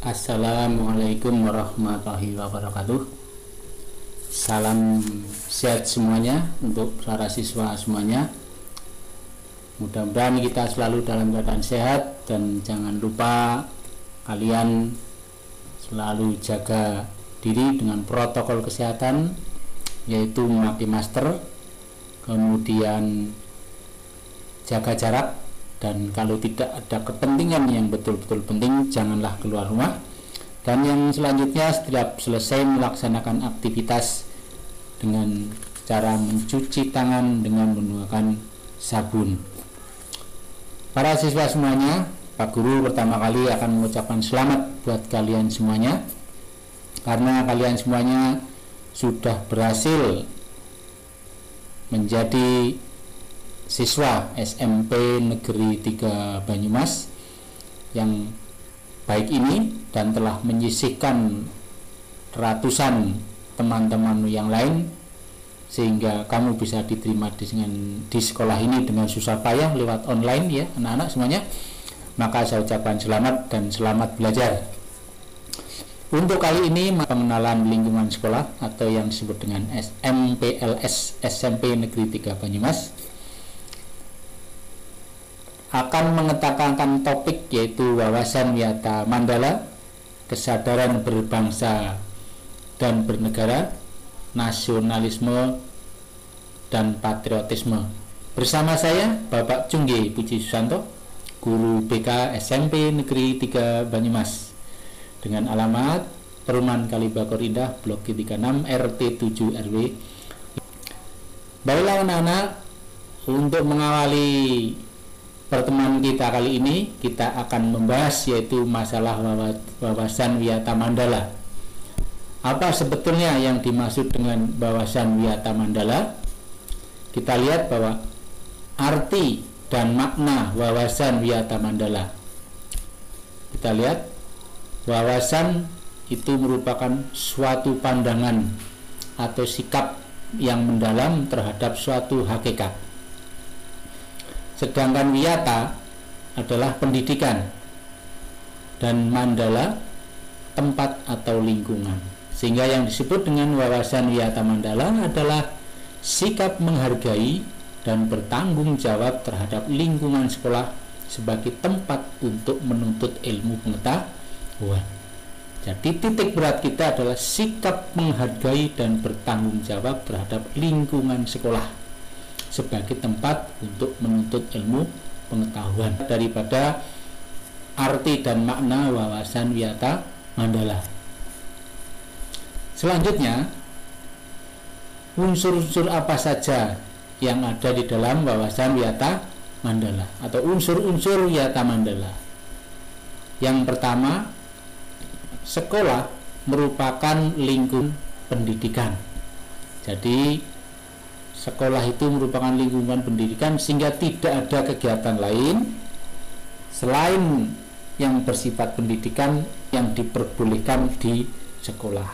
Assalamualaikum warahmatullahi wabarakatuh. Salam sehat semuanya untuk para siswa semuanya. Mudah-mudahan kita selalu dalam keadaan sehat, dan jangan lupa kalian selalu jaga diri dengan protokol kesehatan, yaitu memakai masker, kemudian jaga jarak, dan kalau tidak ada kepentingan yang betul-betul penting, janganlah keluar rumah. Dan yang selanjutnya, setiap selesai melaksanakan aktivitas dengan cara mencuci tangan dengan menggunakan sabun. Para siswa semuanya, Pak Guru pertama kali akan mengucapkan selamat buat kalian semuanya, karena kalian semuanya sudah berhasil menjadi siswa SMP Negeri 3 Banyumas yang baik ini, dan telah menyisihkan ratusan teman-teman yang lain, sehingga kamu bisa diterima di sekolah ini dengan susah payah lewat online ya anak-anak semuanya. Maka saya ucapkan selamat dan selamat belajar. Untuk kali ini pengenalan lingkungan sekolah atau yang disebut dengan SMPLS SMP Negeri 3 Banyumas akan mengetakan topik, yaitu wawasan Wiyata Mandala, kesadaran berbangsa dan bernegara, nasionalisme dan patriotisme. Bersama saya Bapak Cungge Puji Susanto, Guru BK SMP Negeri 3 Banyumas, dengan alamat Perumahan Kalibakor Indah, Blok G36 RT 7 RW. Baiklah anak-anak, untuk mengawali pertemuan kita kali ini, kita akan membahas yaitu masalah wawasan Wiyata Mandala. Apa sebetulnya yang dimaksud dengan wawasan Wiyata Mandala? Kita lihat bahwa arti dan makna wawasan Wiyata Mandala. Kita lihat, wawasan itu merupakan suatu pandangan atau sikap yang mendalam terhadap suatu hakikat. Sedangkan Wiyata adalah pendidikan, dan Mandala tempat atau lingkungan. Sehingga yang disebut dengan wawasan Wiyata Mandala adalah sikap menghargai dan bertanggung jawab terhadap lingkungan sekolah sebagai tempat untuk menuntut ilmu pengetahuan. Jadi titik berat kita adalah sikap menghargai dan bertanggung jawab terhadap lingkungan sekolah sebagai tempat untuk menuntut ilmu pengetahuan, daripada arti dan makna wawasan Wiyata Mandala. Selanjutnya, unsur-unsur apa saja yang ada di dalam wawasan Wiyata Mandala atau unsur-unsur Wiyata Mandala. Yang pertama, sekolah merupakan lingkungan pendidikan. Jadi sekolah itu merupakan lingkungan pendidikan, sehingga tidak ada kegiatan lain selain yang bersifat pendidikan yang diperbolehkan di sekolah.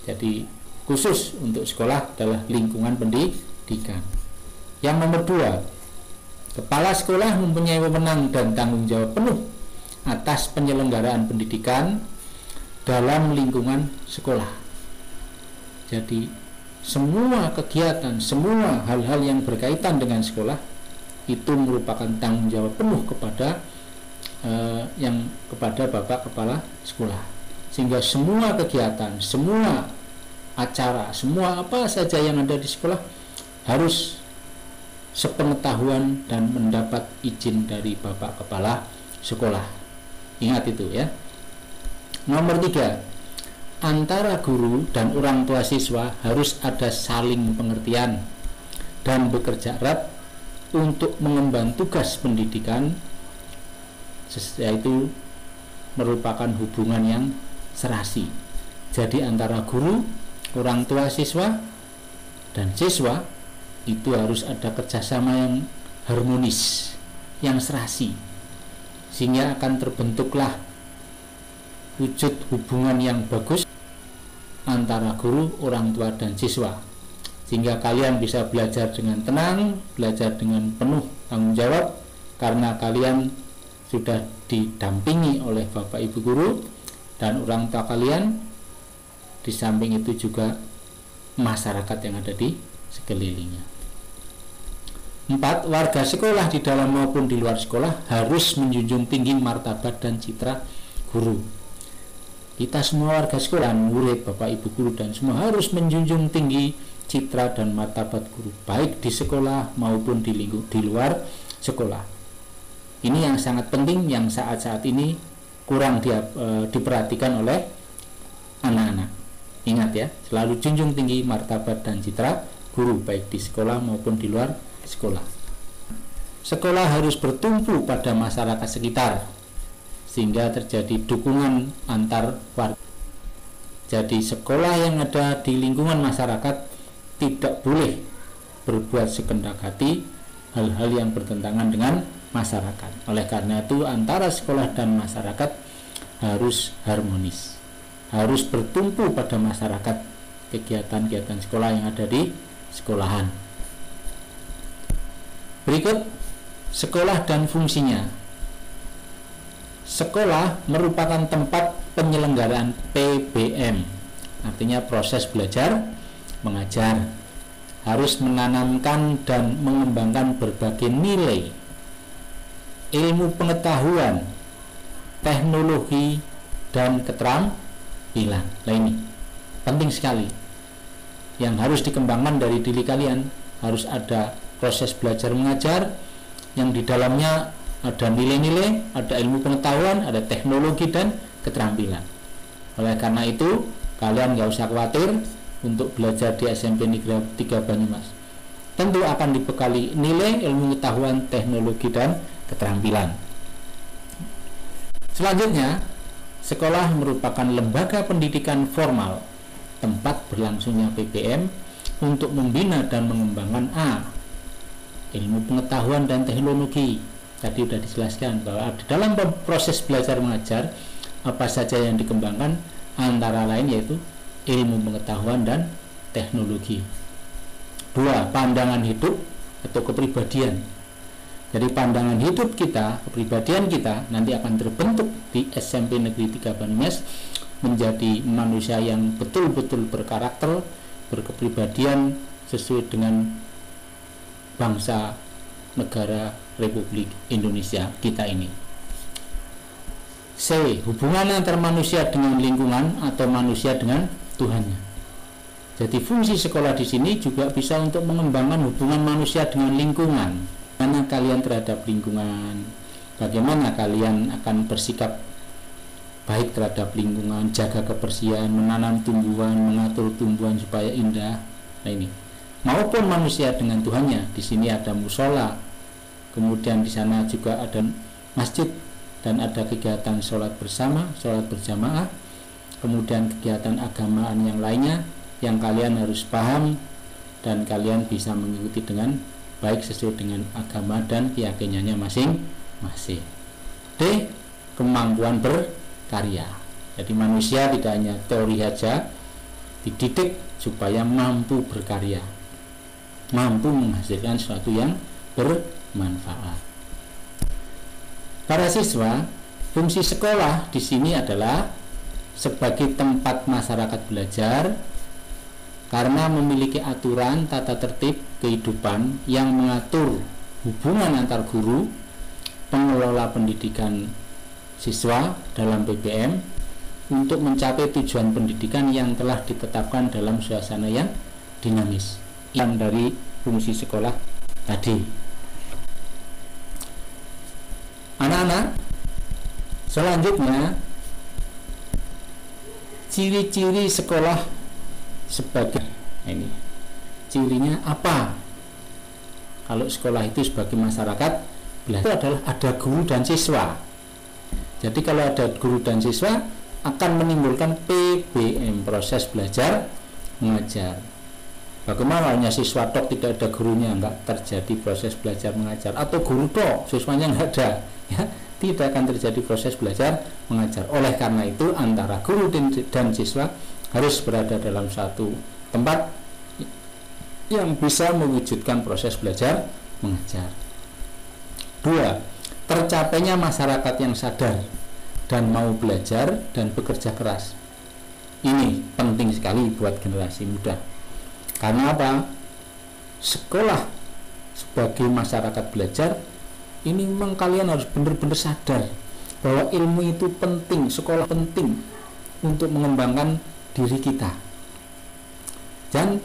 Jadi khusus untuk sekolah adalah lingkungan pendidikan. Yang nomor 2, kepala sekolah mempunyai wewenang dan tanggung jawab penuh atas penyelenggaraan pendidikan dalam lingkungan sekolah. Jadi semua kegiatan, semua hal-hal yang berkaitan dengan sekolah itu merupakan tanggung jawab penuh kepada Bapak Kepala Sekolah. Sehingga semua kegiatan, semua acara, semua apa saja yang ada di sekolah harus sepengetahuan dan mendapat izin dari Bapak Kepala Sekolah. Ingat itu ya. Nomor 3, antara guru dan orang tua siswa harus ada saling pengertian dan bekerja erat untuk mengemban tugas pendidikan, yaitu merupakan hubungan yang serasi. Jadi antara guru, orang tua siswa, dan siswa itu harus ada kerjasama yang harmonis, yang serasi, sehingga akan terbentuklah wujud hubungan yang bagus antara guru, orang tua, dan siswa, sehingga kalian bisa belajar dengan tenang, belajar dengan penuh tanggung jawab, karena kalian sudah didampingi oleh Bapak Ibu guru dan orang tua kalian. Di samping itu juga masyarakat yang ada di sekelilingnya. 4. Warga sekolah di dalam maupun di luar sekolah harus menjunjung tinggi martabat dan citra guru. Kita semua warga sekolah, murid, Bapak Ibu guru dan semua harus menjunjung tinggi citra dan martabat guru, baik di sekolah maupun di luar sekolah. Ini yang sangat penting, yang saat-saat ini kurang diperhatikan oleh anak-anak. Ingat ya, selalu junjung tinggi martabat dan citra guru, baik di sekolah maupun di luar sekolah. Sekolah harus bertumpu pada masyarakat sekitar, sehingga terjadi dukungan antar warga. Jadi sekolah yang ada di lingkungan masyarakat tidak boleh berbuat sekendak hati hal-hal yang bertentangan dengan masyarakat. Oleh karena itu antara sekolah dan masyarakat harus harmonis, harus bertumpu pada masyarakat, kegiatan-kegiatan sekolah yang ada di sekolahan. Berikut sekolah dan fungsinya. Sekolah merupakan tempat penyelenggaraan PBM, artinya proses belajar mengajar, harus menanamkan dan mengembangkan berbagai nilai, ilmu pengetahuan, teknologi, dan keterampilan. Nah ini penting sekali yang harus dikembangkan dari diri kalian. Harus ada proses belajar mengajar yang di dalamnya ada nilai-nilai, ada ilmu pengetahuan, ada teknologi dan keterampilan. Oleh karena itu kalian gak usah khawatir untuk belajar di SMP Negeri 3 Banyumas. Tentu akan dibekali nilai, ilmu pengetahuan, teknologi dan keterampilan. Selanjutnya, sekolah merupakan lembaga pendidikan formal, tempat berlangsungnya PBM untuk membina dan mengembangkan ilmu pengetahuan dan teknologi. Tadi sudah dijelaskan bahwa di dalam proses belajar mengajar apa saja yang dikembangkan, antara lain yaitu ilmu pengetahuan dan teknologi. 2. Pandangan hidup atau kepribadian. Jadi pandangan hidup kita, kepribadian kita nanti akan terbentuk di SMP Negeri 3 Banyumas menjadi manusia yang betul-betul berkarakter, berkepribadian sesuai dengan bangsa negara Republik Indonesia kita ini. C. Hubungan antar manusia dengan lingkungan atau manusia dengan Tuhannya. Jadi fungsi sekolah di sini juga bisa untuk mengembangkan hubungan manusia dengan lingkungan. Bagaimana kalian terhadap lingkungan, bagaimana kalian akan bersikap baik terhadap lingkungan, jaga kebersihan, menanam tumbuhan, mengatur tumbuhan supaya indah. Nah ini, maupun manusia dengan Tuhannya. Di sini ada musola, kemudian di sana juga ada masjid dan ada kegiatan sholat bersama, sholat berjamaah, kemudian kegiatan agamaan yang lainnya yang kalian harus paham dan kalian bisa mengikuti dengan baik sesuai dengan agama dan keyakinannya masing-masing. D. Kemampuan berkarya. Jadi manusia tidak hanya teori saja, dididik supaya mampu berkarya, mampu menghasilkan sesuatu yang bermanfaat. Para siswa, fungsi sekolah di sini adalah sebagai tempat masyarakat belajar karena memiliki aturan tata tertib kehidupan yang mengatur hubungan antar guru, pengelola pendidikan siswa dalam PBM untuk mencapai tujuan pendidikan yang telah ditetapkan dalam suasana yang dinamis. Yang dari fungsi sekolah tadi. Anak-anak, selanjutnya ciri-ciri sekolah sebagai ini. Cirinya apa? Kalau sekolah itu sebagai masyarakat belajar itu adalah ada guru dan siswa. Jadi kalau ada guru dan siswa akan menimbulkan PBM, proses belajar mengajar. Bagaimana hanya siswa tok tidak ada gurunya, enggak terjadi proses belajar mengajar, atau guru tok siswanya enggak ada, ya, tidak akan terjadi proses belajar mengajar. Oleh karena itu antara guru dan siswa harus berada dalam satu tempat yang bisa mewujudkan proses belajar mengajar. 2. tercapainya masyarakat yang sadar dan mau belajar dan bekerja keras. Ini penting sekali buat generasi muda. Karena apa? Sekolah sebagai masyarakat belajar, ini memang kalian harus benar-benar sadar bahwa ilmu itu penting, sekolah penting untuk mengembangkan diri kita. Dan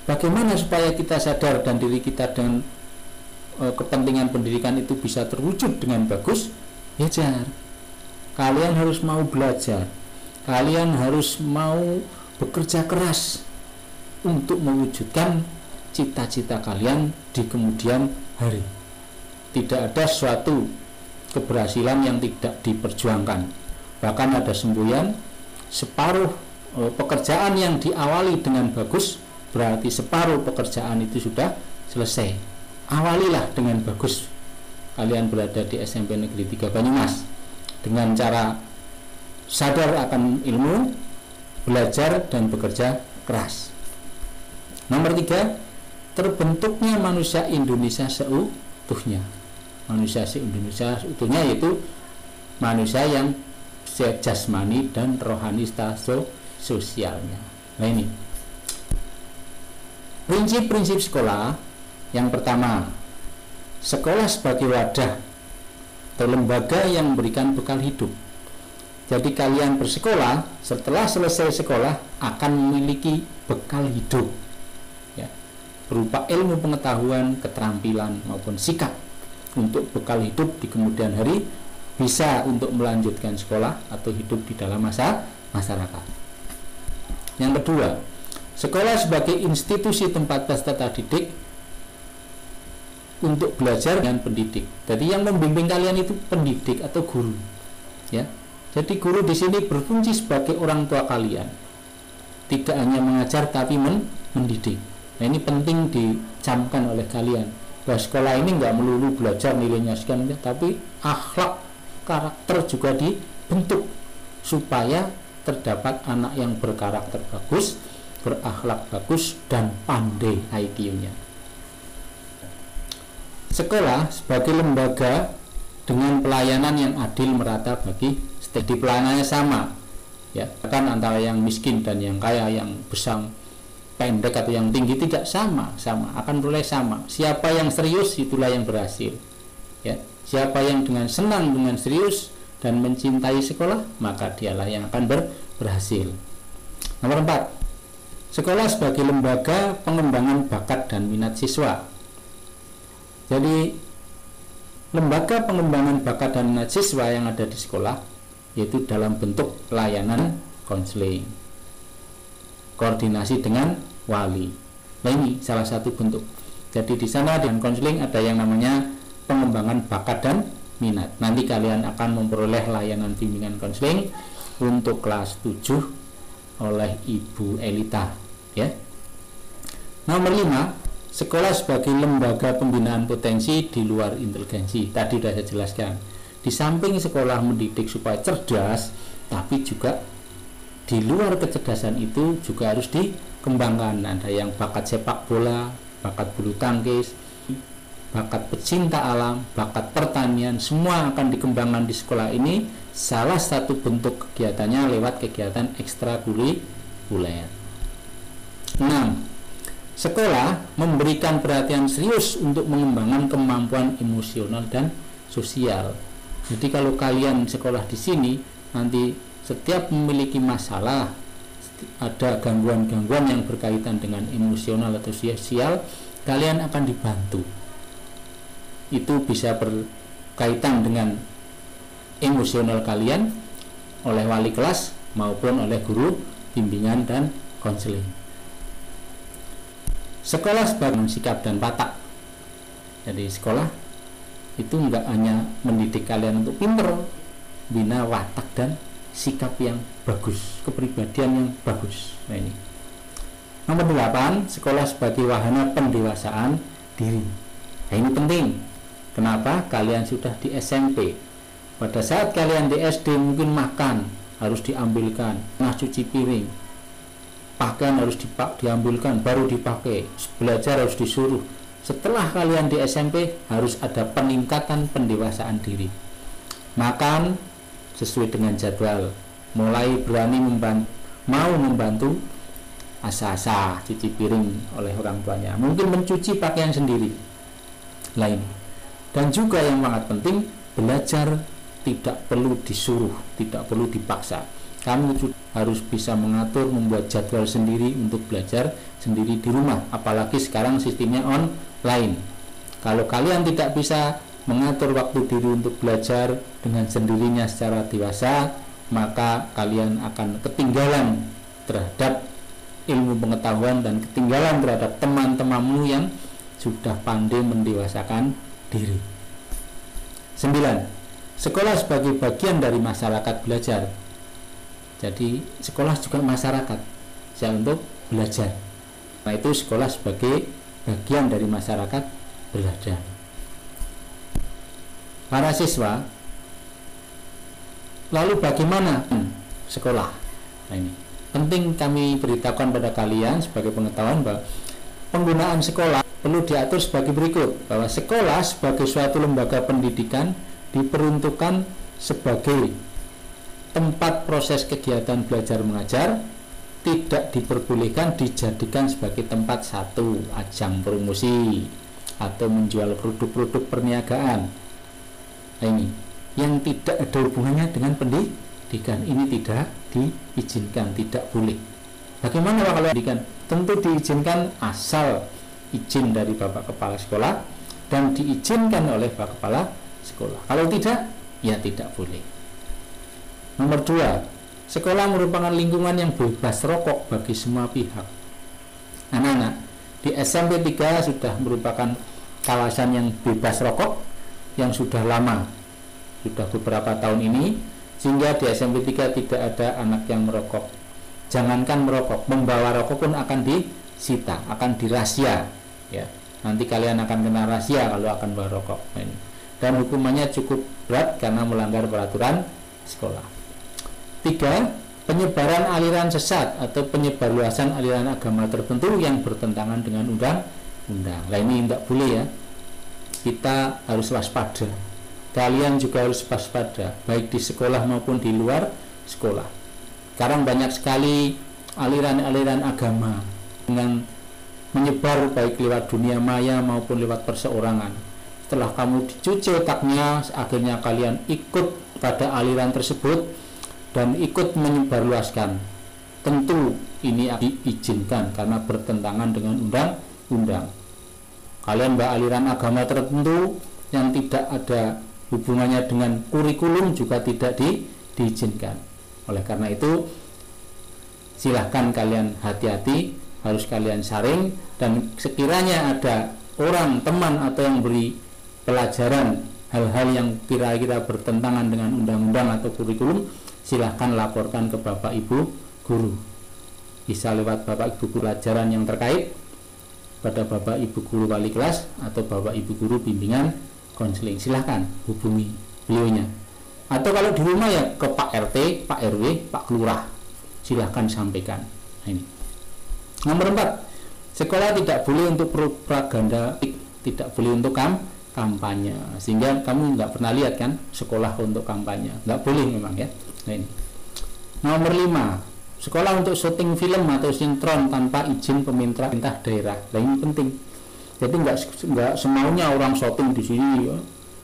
bagaimana supaya kita sadar dan diri kita dengan kepentingan pendidikan itu bisa terwujud dengan bagus? Belajar. Kalian harus mau belajar. Kalian harus mau bekerja keras untuk mewujudkan cita-cita kalian di kemudian hari. Tidak ada suatu keberhasilan yang tidak diperjuangkan. Bahkan ada semboyan, separuh pekerjaan yang diawali dengan bagus berarti separuh pekerjaan itu sudah selesai. Awalilah dengan bagus. Kalian berada di SMP Negeri 3 Banyumas dengan cara sadar akan ilmu, belajar dan bekerja keras. Nomor 3, terbentuknya manusia Indonesia seutuhnya. Manusia Indonesia seutuhnya yaitu manusia yang jasmani dan rohani sosialnya. Nah, ini prinsip-prinsip sekolah. Yang pertama, sekolah sebagai wadah atau lembaga yang memberikan bekal hidup. Jadi kalian bersekolah, setelah selesai sekolah akan memiliki bekal hidup, ya, berupa ilmu pengetahuan, keterampilan maupun sikap untuk bekal hidup di kemudian hari, bisa untuk melanjutkan sekolah atau hidup di dalam masyarakat. Yang kedua, sekolah sebagai institusi tempat peserta didik untuk belajar dan pendidik. Jadi yang membimbing kalian itu pendidik atau guru, ya. Jadi guru di sini berfungsi sebagai orang tua kalian. Tidak hanya mengajar tapi mendidik. Nah, ini penting dicamkan oleh kalian. Bahwa sekolah ini nggak melulu belajar nilainya sekian, tapi akhlak, karakter juga dibentuk supaya terdapat anak yang berkarakter bagus, berakhlak bagus dan pandai IQ-nya. Sekolah sebagai lembaga dengan pelayanan yang adil merata bagi di pelayanannya sama, ya, kan antara yang miskin dan yang kaya, yang besar pendek atau yang tinggi tidak sama akan boleh sama. Siapa yang serius itulah yang berhasil, ya. Siapa yang dengan senang, dengan serius dan mencintai sekolah, maka dialah yang akan berhasil. Nomor 4, sekolah sebagai lembaga pengembangan bakat dan minat siswa. Jadi lembaga pengembangan bakat dan minat siswa yang ada di sekolah yaitu dalam bentuk layanan konseling, koordinasi dengan wali. Nah, ini salah satu bentuk. Jadi di sana dengan konseling ada yang namanya pengembangan bakat dan minat. Nanti kalian akan memperoleh layanan bimbingan konseling untuk kelas 7 oleh Ibu Elita, ya. Nomor 5, sekolah sebagai lembaga pembinaan potensi di luar inteligensi. Tadi sudah saya jelaskan. Di samping sekolah mendidik supaya cerdas, tapi juga di luar kecerdasan itu juga harus dikembangkan. Ada yang bakat sepak bola, bakat bulu tangkis, bakat pecinta alam, bakat pertanian, semua akan dikembangkan di sekolah ini. Salah satu bentuk kegiatannya lewat kegiatan ekstrakurikuler. 6. Sekolah memberikan perhatian serius untuk mengembangkan kemampuan emosional dan sosial. Jadi kalau kalian sekolah di sini, nanti setiap memiliki masalah, ada gangguan-gangguan yang berkaitan dengan emosional atau sosial, kalian akan dibantu. Itu bisa berkaitan dengan emosional kalian oleh wali kelas maupun oleh guru bimbingan dan konseling. Sekolah sebagai sikap dan watak. Jadi sekolah itu enggak hanya mendidik kalian untuk pinter, bina watak dan sikap yang bagus, kepribadian yang bagus. Nah, ini. Nomor 8, sekolah sebagai wahana pendewasaan diri. Nah, ini penting. Kenapa? Kalian sudah di SMP. Pada saat kalian di SD mungkin makan harus diambilkan, cuci piring, pakaian harus diambilkan baru dipakai, belajar harus disuruh. setelah kalian di SMP harus ada peningkatan pendewasaan diri. Makan sesuai dengan jadwal, mulai berani mau membantu asa-asa cuci piring oleh orang tuanya, mungkin mencuci pakaian sendiri lain. Dan juga yang sangat penting, belajar tidak perlu disuruh, tidak perlu dipaksa. Kamu harus bisa mengatur, membuat jadwal sendiri untuk belajar sendiri di rumah, apalagi sekarang sistemnya online. Kalau kalian tidak bisa mengatur waktu diri untuk belajar dengan sendirinya secara dewasa, maka kalian akan ketinggalan terhadap ilmu pengetahuan dan ketinggalan terhadap teman-temanmu yang sudah pandai mendewasakan diri. 9. Sekolah sebagai bagian dari masyarakat belajar. Jadi sekolah juga masyarakat untuk belajar. Nah, itu sekolah sebagai bagian dari masyarakat belajar. Para siswa, lalu bagaimana sekolah? Nah, ini penting kami beritahukan pada kalian sebagai pengetahuan bahwa penggunaan sekolah perlu diatur sebagai berikut, bahwa sekolah sebagai suatu lembaga pendidikan diperuntukkan sebagai tempat proses kegiatan belajar mengajar, tidak diperbolehkan dijadikan sebagai tempat satu ajang promosi atau menjual produk-produk perniagaan. Nah, ini yang tidak ada hubungannya dengan pendidikan, ini tidak diizinkan, tidak boleh. Bagaimana kalau pendidikan? Tentu diizinkan asal izin dari Bapak Kepala Sekolah dan diizinkan oleh Bapak Kepala Sekolah. Kalau tidak, ya tidak boleh. Nomor 2, sekolah merupakan lingkungan yang bebas rokok bagi semua pihak. Anak-anak di SMP 3 sudah merupakan kawasan yang bebas rokok yang sudah lama, sudah beberapa tahun ini, sehingga di SMP 3 tidak ada anak yang merokok. Jangankan merokok, membawa rokok pun akan disita, akan dirahasia, ya. Nanti kalian akan kena rahasia kalau akan bawa rokok. Dan hukumannya cukup berat karena melanggar peraturan sekolah. 3. Penyebaran aliran sesat atau penyebarluasan aliran agama tertentu yang bertentangan dengan undang-undang. Nah, ini tidak boleh, ya. Kita harus waspada. Kalian juga harus waspada, baik di sekolah maupun di luar sekolah. Sekarang banyak sekali aliran-aliran agama dengan menyebar baik lewat dunia maya maupun lewat perseorangan. Setelah kamu dicuci otaknya, akhirnya kalian ikut pada aliran tersebut dan ikut menyebarluaskan. Tentu ini diizinkan karena bertentangan dengan undang-undang. Kalian beraliran agama tertentu yang tidak ada hubungannya dengan kurikulum juga tidak diizinkan. Oleh karena itu, silahkan kalian hati-hati, harus kalian saring, dan sekiranya ada orang, teman atau yang beri pelajaran hal-hal yang kira-kira bertentangan dengan undang-undang atau kurikulum, silahkan laporkan ke Bapak Ibu Guru. Bisa lewat Bapak Ibu Guru pelajaran yang terkait pada Bapak Ibu Guru wali kelas atau Bapak Ibu Guru bimbingan konseling. Silahkan hubungi beliaunya. Atau kalau di rumah ya ke Pak RT, Pak RW, Pak Lurah. Silahkan sampaikan. Nah, ini. Nomor 4, sekolah tidak boleh untuk propaganda, tidak boleh untuk kampanye. Sehingga kamu nggak pernah lihat kan sekolah untuk kampanye, nggak boleh memang, ya. Nah, ini. Nomor 5, sekolah untuk syuting film atau sinetron tanpa izin pemerintah daerah. Nah, ini penting. Jadi nggak semaunya orang syuting di sini, ya.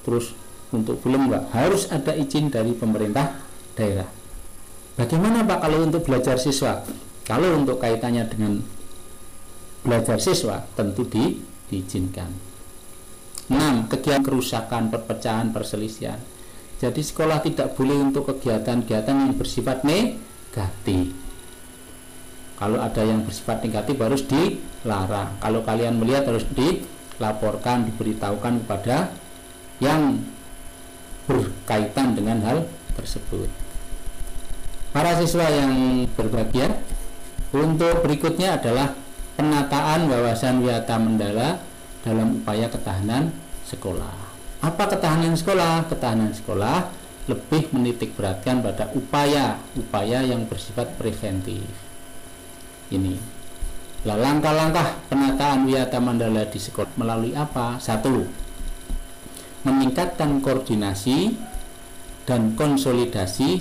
Terus untuk film nggak, harus ada izin dari pemerintah daerah. Bagaimana Pak kalau untuk belajar siswa? Kalau untuk kaitannya dengan belajar siswa tentu diizinkan. 6. Kegiatan kerusakan, perpecahan, perselisihan. Jadi sekolah tidak boleh untuk kegiatan-kegiatan yang bersifat negatif. Kalau ada yang bersifat negatif harus dilarang. Kalau kalian melihat harus dilaporkan, diberitahukan kepada yang berkaitan dengan hal tersebut. Para siswa yang berbahagia, untuk berikutnya adalah penataan wawasan Wiyata Mandala dalam upaya ketahanan sekolah. Apa ketahanan sekolah? Ketahanan sekolah lebih menitik beratkan pada upaya yang bersifat preventif. Ini Langkah-langkah penataan Wiyata Mandala di sekolah melalui apa? 1. Meningkatkan koordinasi dan konsolidasi